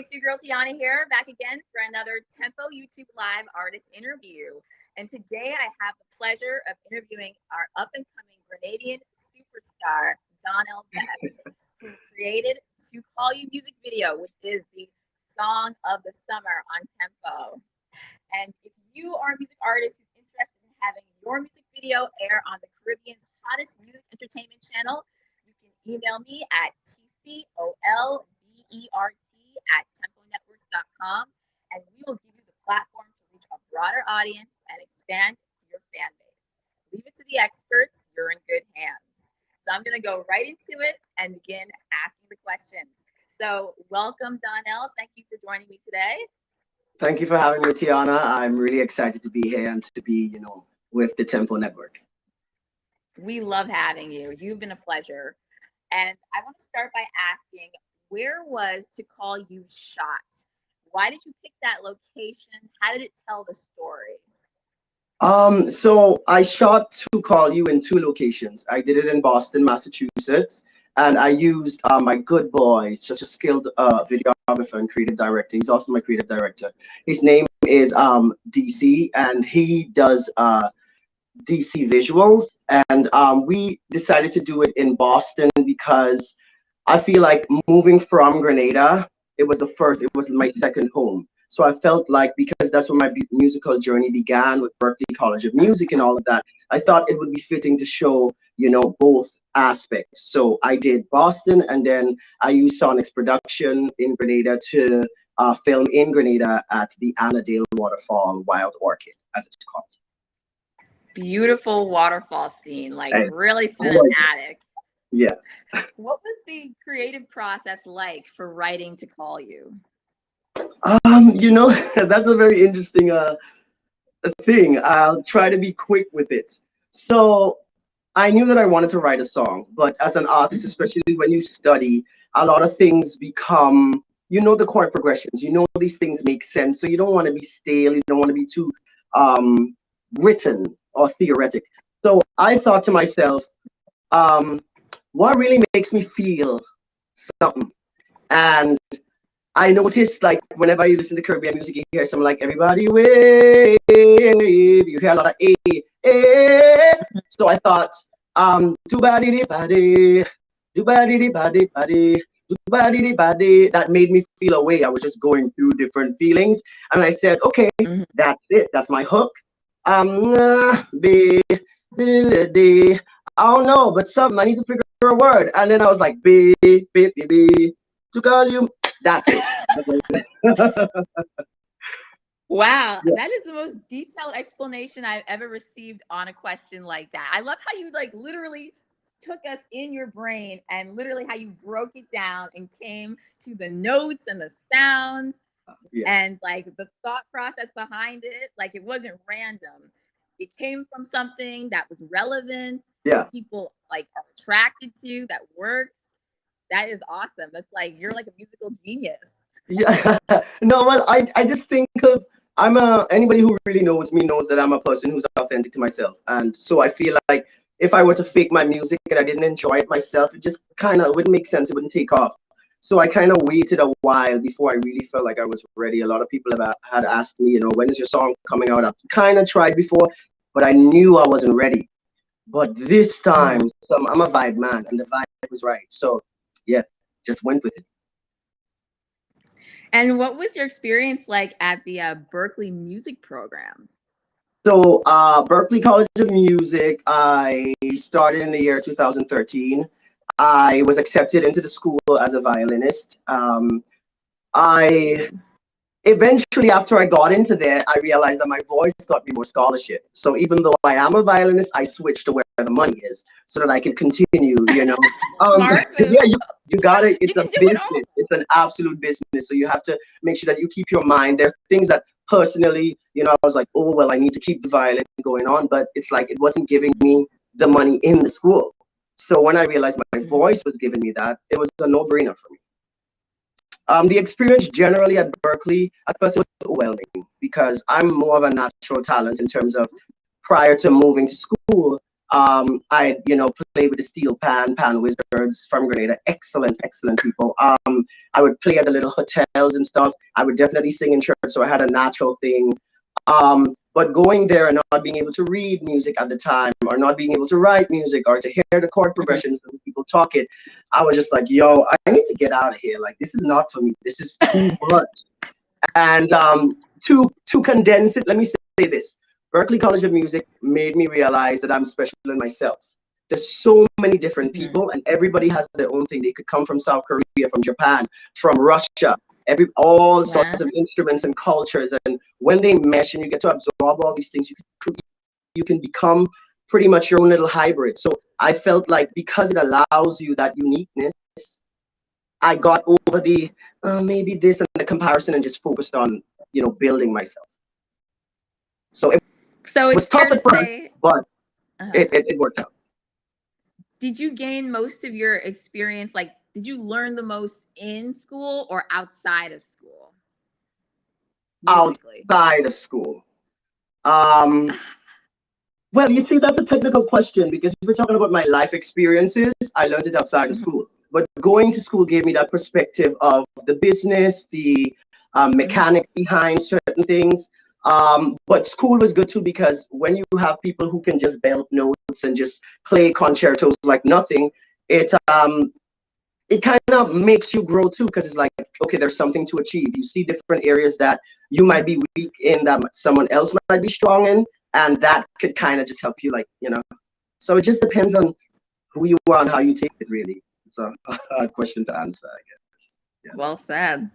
it's your girl Tiana here, back again for another Tempo YouTube Live artist interview. And today I have the pleasure of interviewing our up-and-coming Grenadian superstar, Donnell, who created To Call You music video, which is the song of the summer on Tempo. And if you are a music artist who's interested in having your music video air on the Caribbean's hottest music entertainment channel, you can email me at tcolbert@temponetworks.com, and we will give you the platform to reach a broader audience and expand your fan base. Leave it to the experts. You're in good hands. So I'm going to go right into it and begin asking the questions. So welcome, Donnell. Thank you for joining me today. Thank you for having me, Tiana. I'm really excited to be here and to be, with the Tempo Network. We love having you. You've been a pleasure. And I want to start by asking, where was To Call You shot? Why did you pick that location? How did it tell the story? So I shot To Call You in 2 locations. I did it in Boston, Massachusetts, and I used my good boy, just a skilled videographer and creative director. He's also my creative director. His name is DC, and he does DC visuals. And we decided to do it in Boston because I feel like moving from Grenada, it was my second home. So I felt like, because that's where my musical journey began with Berklee College of Music and all of that, I thought it would be fitting to show, both aspects. So I did Boston, and then I used Sonic's production in Grenada to film in Grenada at the Annadale Waterfall Wild Orchid, as it's called. Beautiful waterfall scene, like really cinematic. Yeah. What was the creative process like for writing To Call You? That's a very interesting thing. I'll try to be quick with it. So I knew that I wanted to write a song, but as an artist, especially when you study, a lot of things become, the chord progressions, these things make sense. So you don't want to be stale. You don't want to be too written or theoretic. So I thought to myself, what really makes me feel something? And I noticed, like, whenever you listen to Caribbean music, you hear something like "Everybody Wave." You hear a lot of "a." So I thought, "Do body di body, do body di body body, do body di body." That made me feel a way. I was just going through different feelings, and I said, "Okay, that's it. That's my hook." Be, I don't know, but something. I need to figure a word, and then I was like, "Be, to call you." That's it. Wow, that is the most detailed explanation I've ever received on a question like that. I love how you literally took us in your brain and literally how you broke it down and came to the notes and the sounds and the thought process behind it. Like, it wasn't random. It came from something that was relevant. People are attracted to, that worked. That is awesome. That's you're like a musical genius. Yeah. No, well, I just think of, anybody who really knows me knows that I'm a person who's authentic to myself. And so I feel like if I were to fake my music and I didn't enjoy it myself, it just wouldn't make sense. It wouldn't take off. So I kind of waited a while before I really felt like I was ready. A lot of people had asked me, when is your song coming out? I've kind of tried before, but I knew I wasn't ready. But this time, I'm a vibe man, and the vibe was right. So yeah, just went with it. And what was your experience like at the Berklee music program? So Berklee College of Music, I started in the year 2013. I was accepted into the school as a violinist. Eventually, after I got into there, I realized that my voice got me more scholarship. So even though I am a violinist, I switched to where the money is so that I can continue, Smart move. Yeah, you got it. It's you a business. It's an absolute business. So you have to make sure that you keep your mind. There are things that personally, I was like, oh, well, I need to keep the violin going on. But it's like it wasn't giving me the money in the school. So when I realized my voice was giving me that, it was a no-brainer for me. The experience generally at Berklee, at first, it was overwhelming because I'm more of a natural talent in terms of, prior to moving to school, I, play with the steel pan wizards from Grenada. Excellent, excellent people. I would play at the little hotels and stuff. I would definitely sing in church, so I had a natural thing. But going there and not being able to read music at the time, or not being able to write music, or to hear the chord progressions when people talk it, I was just like, yo, I need to get out of here. Like, this is not for me. This is too much. And to condense it, let me say this. Berklee College of Music made me realize that I'm special in myself. There's so many different people, and everybody has their own thing. They could come from South Korea, from Japan, from Russia, all sorts of instruments and cultures. And when they mesh and you get to absorb all these things, you can become pretty much your own little hybrid. So I felt like because it allows you that uniqueness, I got over the maybe this and the comparison and just focused on, building myself. So it was tough at first, but it worked out. Did you gain most of your experience, like, did you learn the most in school or outside of school? Musically? Outside of school. Well, you see, that's a technical question, because if we're talking about my life experiences, I learned it outside of school. But going to school gave me that perspective of the business, the mechanics behind certain things. But school was good too, because when you have people who can just belt notes and just play concertos like nothing, it kind of makes you grow too, because it's like, okay, there's something to achieve. You see different areas that you might be weak in that someone else might be strong in, and that could kind of just help you, so it just depends on who you are and how you take it, really. It's a hard question to answer, I guess. Yeah. Well said.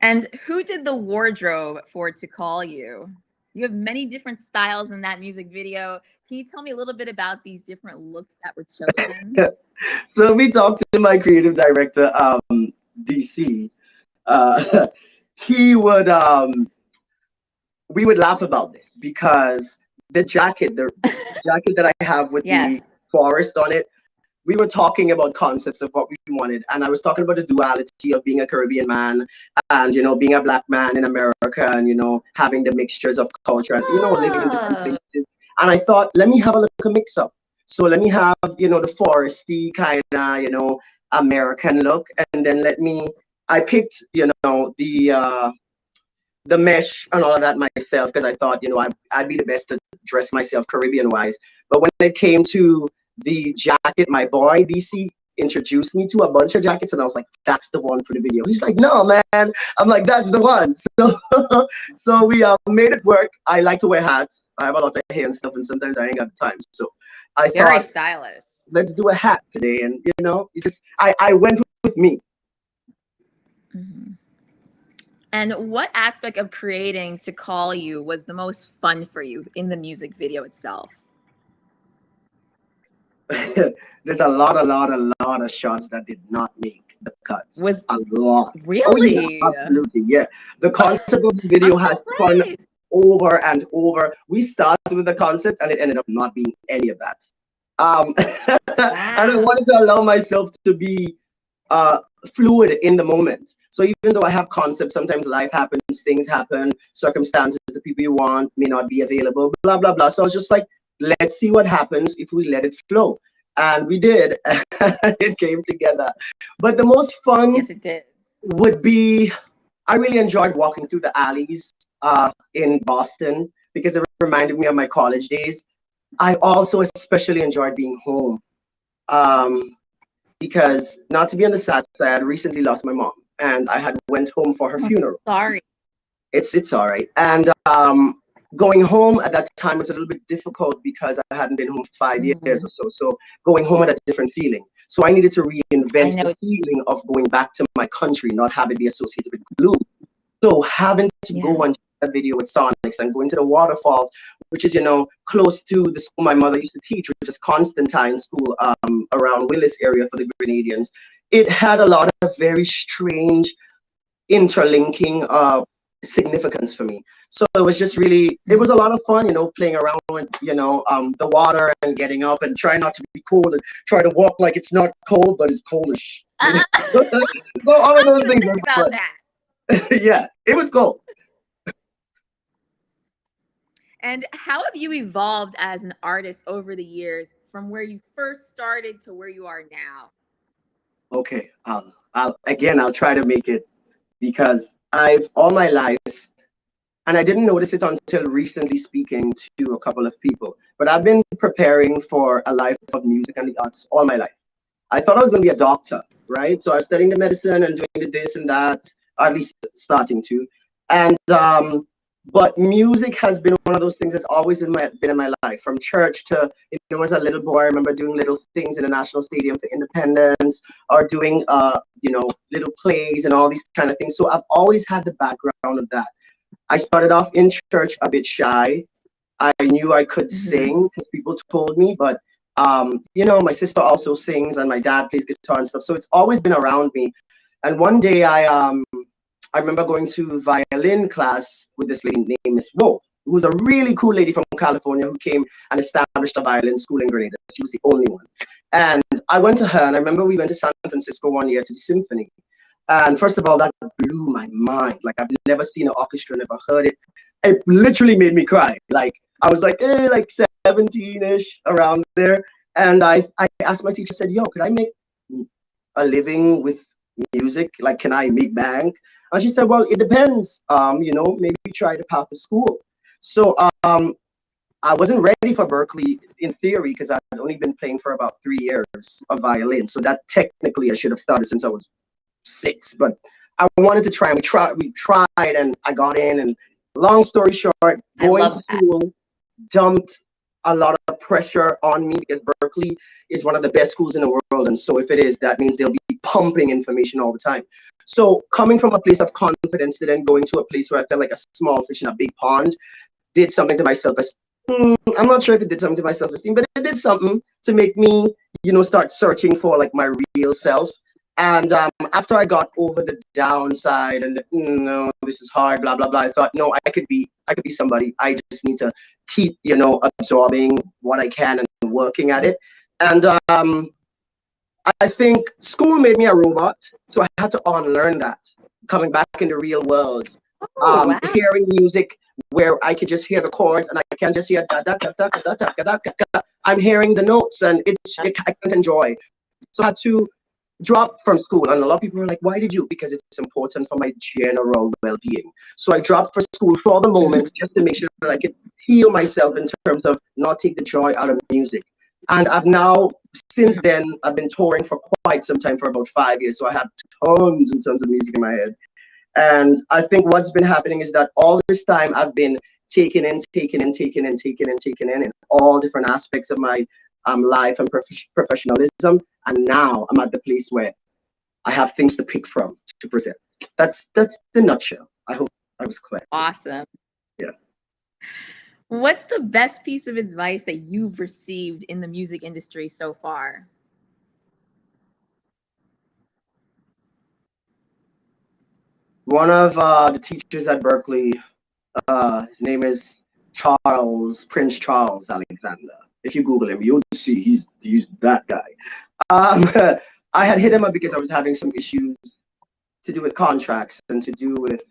And who did the wardrobe for To Call You? You have many different styles in that music video. Can you tell me a little bit about these different looks that were chosen? So we talked to my creative director, DC. He would, we would laugh about this, because the jacket that I have with the forest on it, we were talking about concepts of what we wanted, and I was talking about the duality of being a Caribbean man and being a black man in America, and having the mixtures of culture and living in different places. And I thought, let me have a little mix up. So let me have the foresty kind of American look, and then I picked the mesh and all of that myself, because I thought I'd be the best to dress myself Caribbean wise. But when it came to the jacket, my boy DC introduced me to a bunch of jackets, and I was like, that's the one for the video. He's like, no, man. I'm like, that's the one. So we made it work. I like to wear hats. I have a lot of hair and stuff, and sometimes I ain't got the time. So I thought, very stylish. Let's do a hat today, and I went with me. And what aspect of creating To Call You was the most fun for you in the music video itself? There's a lot of shots that did not make the cut. Was a lot. Really? Oh, yeah, absolutely, yeah. The concept of the video had fun over and over. We started with the concept, and it ended up not being any of that. And I wanted to allow myself to be fluid in the moment. So even though I have concepts, sometimes life happens, things happen, circumstances, the people you want may not be available, blah, blah, blah. So I was just like, let's see what happens if we let it flow. And we did. It came together. But the most fun would be, I really enjoyed walking through the alleys in Boston, because it reminded me of my college days. I also especially enjoyed being home. Because, not to be on the sad side, I had recently lost my mom, and I had went home for her funeral. Sorry. It's all right. And going home at that time was a little bit difficult, because I hadn't been home for 5 years or so. So going home had a different feeling. So I needed to reinvent the feeling of going back to my country, not having it be associated with gloom. So having to go and shoot a video with Sonics and going to the waterfalls, which is, close to the school my mother used to teach, which is Constantine School, around Willis area for the Grenadians. It had a lot of very strange interlinking significance for me. So it was just really, it was a lot of fun, playing around with, the water and getting up and trying not to be cold and try to walk like it's not cold, but it's coldish. So all of those things about that. Yeah, it was cool. And how have you evolved as an artist over the years from where you first started to where you are now? Okay, I'll try to make it, because I've all my life, and I didn't notice it until recently speaking to a couple of people, but I've been preparing for a life of music and the arts all my life. I thought I was going to be a doctor, right? So I was studying the medicine and doing the this and that, or at least starting to. And but music has been one of those things that's always been in my life, from church to, as a little boy, I remember doing little things in the National Stadium for Independence, or doing little plays and all these kind of things. So I've always had the background of that. I started off in church a bit shy. I knew I could Mm-hmm. sing because people told me, but my sister also sings and my dad plays guitar and stuff. So it's always been around me. And one day I remember going to violin class with this lady named Miss Wolf, who was a really cool lady from California who came and established a violin school in Grenada. She was the only one. And I went to her, and I remember we went to San Francisco one year to the symphony. And first of all, that blew my mind. Like, I've never seen an orchestra, never heard it. It literally made me cry. Like, I was like 17-ish, around there. And I asked my teacher, said, yo, could I make a living with music? Like, can I make bank? And she said, well, it depends. Maybe try the path to school. So I wasn't ready for Berkeley in theory, because I'd only been playing for about 3 years of violin. So that technically I should have started since I was 6, but I wanted to try. And we tried, and I got in. And long story short, I going love to that. school dumped a lot of pressure on me, because Berkeley is one of the best schools in the world. And so if it is, that means they'll be pumping information all the time. So coming from a place of confidence to then going to a place where I felt like a small fish in a big pond did something to my self-esteem. I'm not sure if it did something to my self-esteem, but it did something to make me, start searching for like my real self. And after I got over the downside and no, this is hard, blah blah blah, I thought, no, I could be somebody. I just need to keep, absorbing what I can and working at it. And I think school made me a robot, so I had to unlearn that. Coming back in the real world, Oh, wow. hearing music where I could just hear the chords, and I can just hear da da da da da da da da da. I'm hearing the notes, and I can't enjoy. So I had to drop from school, and a lot of people were like, why did you? Because it's important for my general well-being. So I dropped for school for the Mhm. moment, just to make sure that I could heal myself in terms of not take the joy out of music. And I've now, since Mhm. then, I've been touring for quite some time, for about 5 years. So I have tons and tons of music in my head. And I think what's been happening is that all this time I've been taking in, taking in, taking in, taking in, taking in all different aspects of my life and professionalism. And now I'm at the place where I have things to pick from to present. That's the nutshell. I hope I was clear. Awesome. Yeah. What's the best piece of advice that you've received in the music industry so far? One of the teachers at Berkeley, his name is Prince Charles Alexander. If you Google him, you'll see he's that guy. Um, I had hit him up because I was having some issues to do with contracts and to do with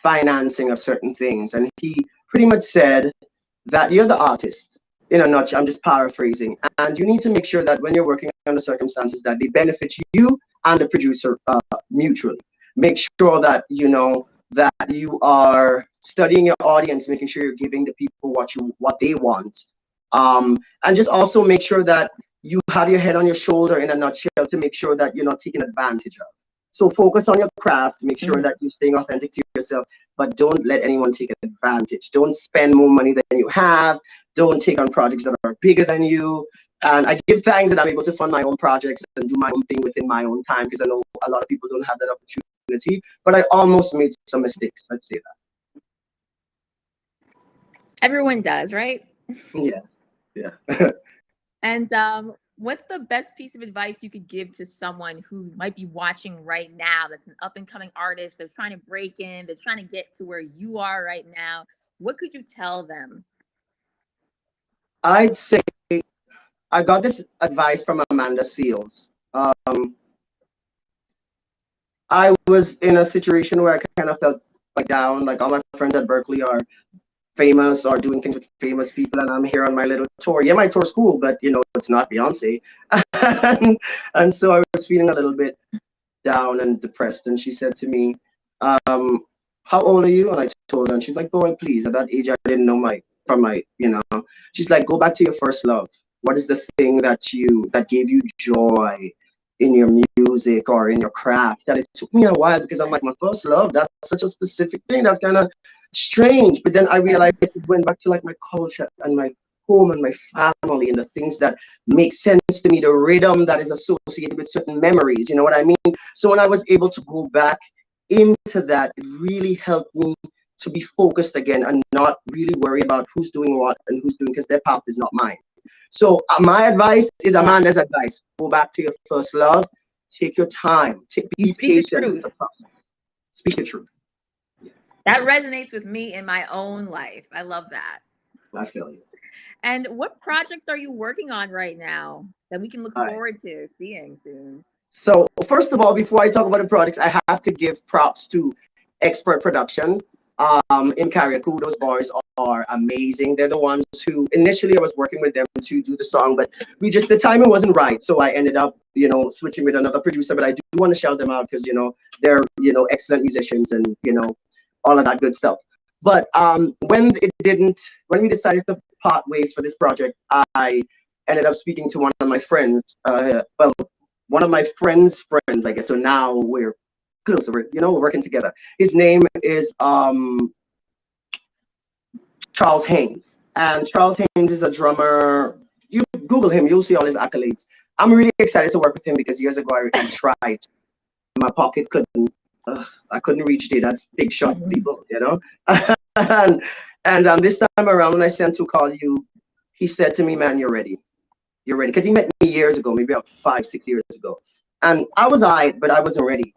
financing of certain things. And he pretty much said that you're the artist. In a nutshell, I'm just paraphrasing. And you need to make sure that when you're working under circumstances that they benefit you and the producer mutually. Make sure that you know that you are studying your audience, making sure you're giving the people what they want. And just also make sure that you have your head on your shoulder, in a nutshell, to make sure that you're not taken advantage of. So focus on your craft, make sure Mhm. that you're staying authentic to yourself, but don't let anyone take advantage. Don't spend more money than you have. Don't take on projects that are bigger than you. And I give thanks that I'm able to fund my own projects and do my own thing within my own time, because I know a lot of people don't have that opportunity. But I almost made some mistakes. Let's say Everyone does, right? that. Yeah, yeah. And what's the best piece of advice you could give to someone who might be watching right now that's an up and coming artist? They're trying to break in, they're trying to get to where you are right now. What could you tell them? I'd say I got this advice from Amanda Seals. I was in a situation where I kind of felt like down, like all my friends at Berkeley are famous or doing things with famous people, and I'm here on my little tour. Yeah, my tour's cool, but it's not Beyonce. and, and so I was feeling a little bit down and depressed, and she said to me, how old are you? And I told her, and she's like, boy, please, at that age I didn't know she's like, go back to your first love. What is the thing that gave you joy in your music or in your craft? That it took me a while, because I'm like, my first love, that's such a specific thing, that's kind of strange. But then I realized it went back to like my culture and my home and my family and the things that make sense to me, the rhythm that is associated with certain memories, you know what I mean? So when I was able to go back into that, it really helped me to be focused again and not really worry about who's doing what and who's doing, because their path is not mine. So my advice is Amanda's advice: go back to your first love, take your time, You be speak the patient with truth. the process. Speak the truth. That resonates with me in my own life. I love that. I feel you. And what projects are you working on right now that we can look forward to seeing soon? So first of all, before I talk about the projects, I have to give props to Expert Production in Carriacou. Those boys are amazing. They're the ones who initially I was working with them to do the song, but the timing wasn't right. So I ended up, switching with another producer. But I do want to shout them out because they're excellent musicians and all of that good stuff. But when we decided to part ways for this project, I ended up speaking to one of my friends. One of my friends, I guess. So now we're closer. We're working together. His name is Charles Haynes, and Charles Haynes is a drummer. You Google him, you'll see all his accolades. I'm really excited to work with him because years ago I tried. My pocket couldn't. I couldn't reach there. That's big shot, people. and this time around, when I sent to call you, he said to me, "Man, you're ready. You're ready." Because he met me years ago, maybe about 5, 6 years ago, and I was but I wasn't ready.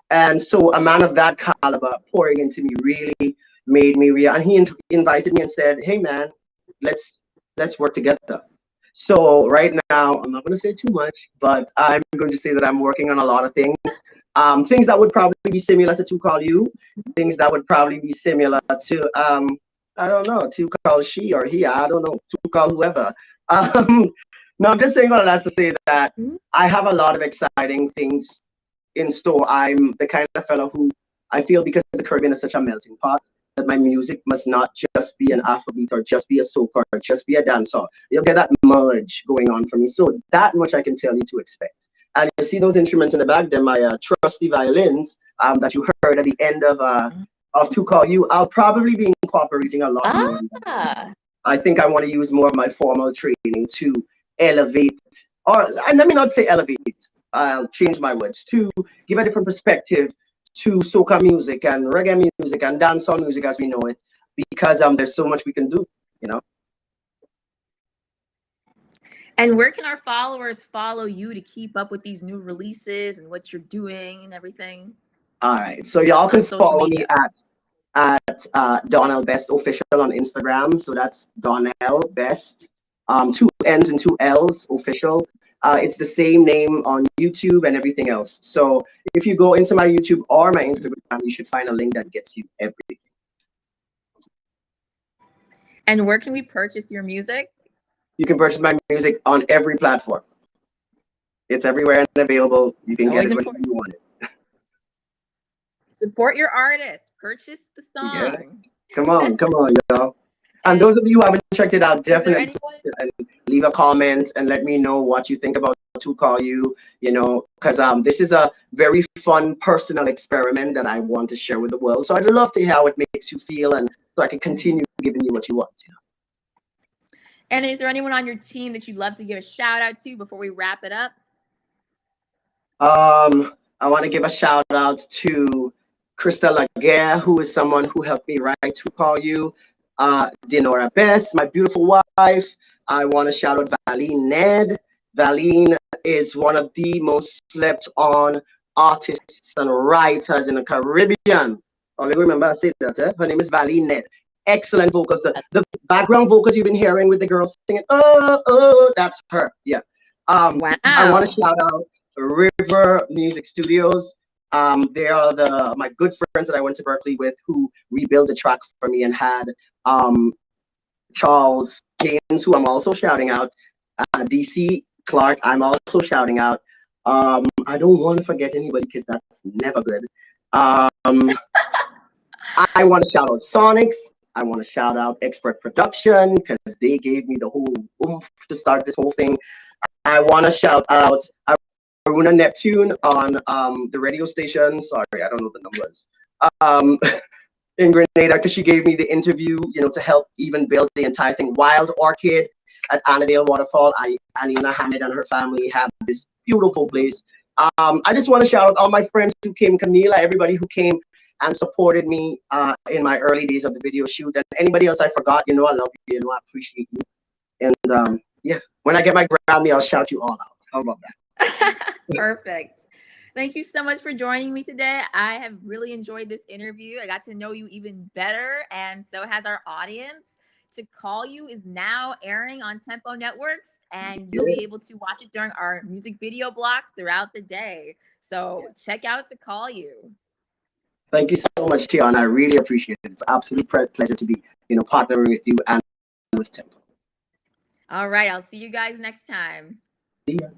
And so a man of that caliber pouring into me really made me real. And he invited me and said, "Hey, man, let's work together." So right now, I'm not going to say too much, but I'm going to say that I'm working on a lot of things. Things that would probably be similar to Call You, things that would probably be similar to I don't know, to Call She or He, I don't know, to Call whoever. No, I'm just saying all of that to say that I have a lot of exciting things in store. I'm the kind of fellow who I feel, because the Caribbean is such a melting pot, that my music must not just be an Afrobeat or just be a soca or just be a dancehall. You'll get that merge going on for me. So that much I can tell you to expect. And you see those instruments in the back, they're my trusty violins that you heard at the end of To Call You. I'll probably be incorporating a lot more. I think I want to use more of my formal training to elevate, and let me not say elevate, I'll change my words, to give a different perspective to soca music and reggae music and dancehall music as we know it, because there's so much we can do, And where can our followers follow you to keep up with these new releases and what you're doing and everything? All right, so y'all can follow me at Donnell Best Official on Instagram. So that's Donnell Best, 2 N's and 2 L's Official. It's the same name on YouTube and everything else. So if you go into my YouTube or my Instagram, you should find a link that gets you everything. And where can we purchase your music? You can purchase my music on every platform. It's everywhere and available. You can get it whenever you want it. Support your artist. Purchase the song. Yeah. Come on, y'all. And those of you who haven't checked it out, definitely leave a comment and let me know what you think about To Call You, because this is a very fun personal experiment that I want to share with the world. So I'd love to hear how it makes you feel, and so I can continue giving you what you want. And is there anyone on your team that you'd love to give a shout out to before we wrap it up? I want to give a shout out to Krista Laguerre, who is someone who helped me write To Call You. Denora Best, my beautiful wife. I want to shout out Valine Ned. Valine is one of the most slept on artists and writers in the Caribbean. Only remember I said that. Her name is Valine Ned. Excellent vocals. The background vocals you've been hearing with the girls singing, that's her. Yeah. Wow. I want to shout out River Music Studios. They are my good friends that I went to Berkeley with, who rebuilt the track for me, and had Charles Gaines, who I'm also shouting out, DC Clark, I'm also shouting out. I don't want to forget anybody because that's never good. I want to shout out Sonics. I want to shout out Expert Production because they gave me the whole oomph to start this whole thing. I want to shout out Aruna Neptune on the radio station. Sorry, I don't know the numbers. In Grenada, because she gave me the interview, to help even build the entire thing. Wild Orchid at Annandale Waterfall. Anina Hamid and her family have this beautiful place. I just want to shout out all my friends who came, Camila, everybody who came and supported me in my early days of the video shoot, and anybody else I forgot. I love you. I appreciate you. And yeah, when I get my Grammy, I'll shout you all out. How about that? Perfect. Thank you so much for joining me today. I have really enjoyed this interview. I got to know you even better, and so has our audience. To Call You is now airing on Tempo Networks, and you'll be able to watch it during our music video blocks throughout the day. So check out To Call You. Thank you so much, Tiana. I really appreciate it. It's an absolute pleasure to be, partnering with you and with Tempo. All right. I'll see you guys next time. See ya.